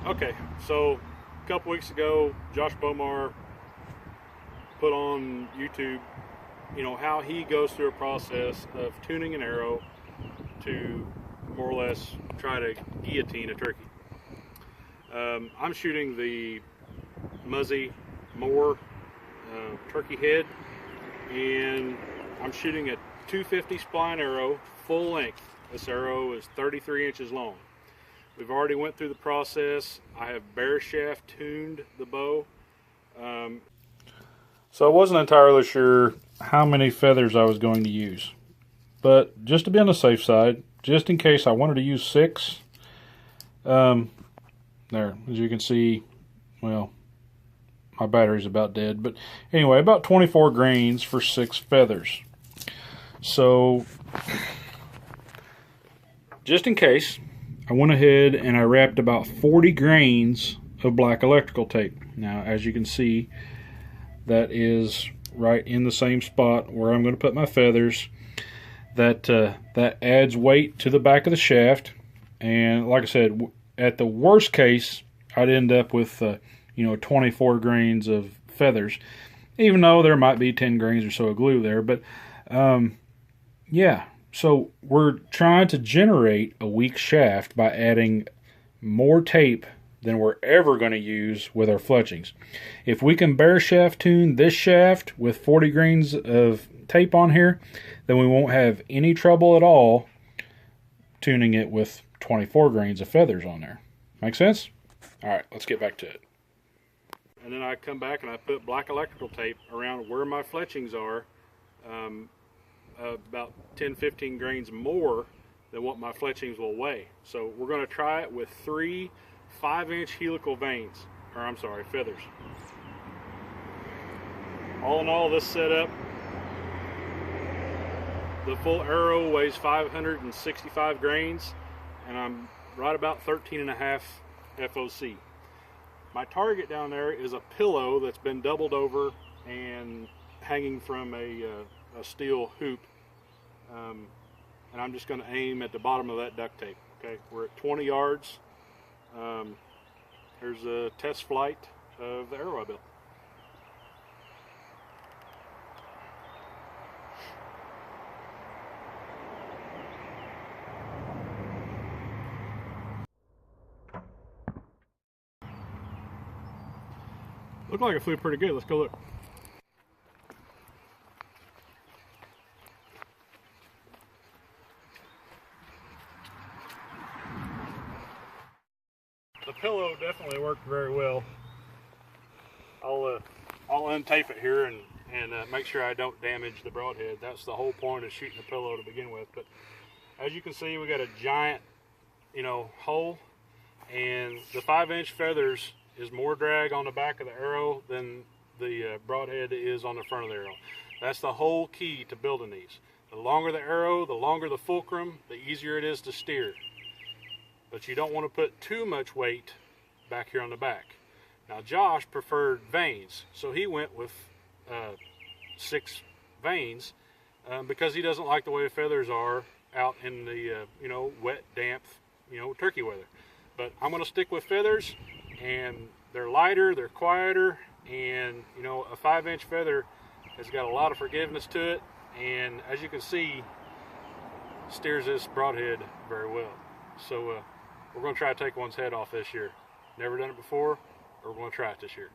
Okay, so a couple weeks ago, Josh Bomar put on YouTube, how he goes through a process of tuning an arrow to more or less try to guillotine a turkey. I'm shooting the Muzzy Moore turkey head, and I'm shooting a 250 spline arrow, full length. This arrow is 33 inches long. We've already went through the process. I have bare shaft tuned the bow. So I wasn't entirely sure how many feathers I was going to use. But just to be on the safe side, just in case I wanted to use 6, there, as you can see, well, my battery's about dead. But anyway, about 24 grains for 6 feathers. So, just in case, I went ahead and I wrapped about 40 grains of black electrical tape. Now, as you can see, that is right in the same spot where I'm going to put my feathers. That adds weight to the back of the shaft, and like I said, at the worst case, I'd end up with 24 grains of feathers, even though there might be 10 grains or so of glue there. But yeah. So we're trying to generate a weak shaft by adding more tape than we're ever going to use with our fletchings. If we can bare shaft tune this shaft with 40 grains of tape on here, then we won't have any trouble at all tuning it with 24 grains of feathers on there. Make sense? All right, let's get back to it. And then I come back and I put black electrical tape around where my fletchings are, about 10-15 grains more than what my fletchings will weigh. So we're going to try it with 3 5-inch helical veins, or I'm sorry, feathers. All in all, this setup, the full arrow weighs 565 grains, and I'm right about 13.5 FOC. My target down there is a pillow that's been doubled over and hanging from a steel hoop, and I'm just going to aim at the bottom of that duct tape. Okay, we're at 20 yards. Here's a test flight of the arrow I built. Looked like it flew pretty good. Let's go look. The pillow definitely worked very well. I'll untape it here and make sure I don't damage the broadhead. That's the whole point of shooting the pillow to begin with. But as you can see, we got a giant, hole, and the 5-inch feathers is more drag on the back of the arrow than the broadhead is on the front of the arrow. That's the whole key to building these. The longer the arrow, the longer the fulcrum, the easier it is to steer. But you don't want to put too much weight back here on the back. Now Josh preferred vanes, so he went with 6 vanes because he doesn't like the way the feathers are out in the wet, damp, turkey weather. But I'm going to stick with feathers, and they're lighter, they're quieter, and a 5-inch feather has got a lot of forgiveness to it, and as you can see, steers this broadhead very well. So we're going to try to take one's head off this year. Never done it before, but we're going to try it this year.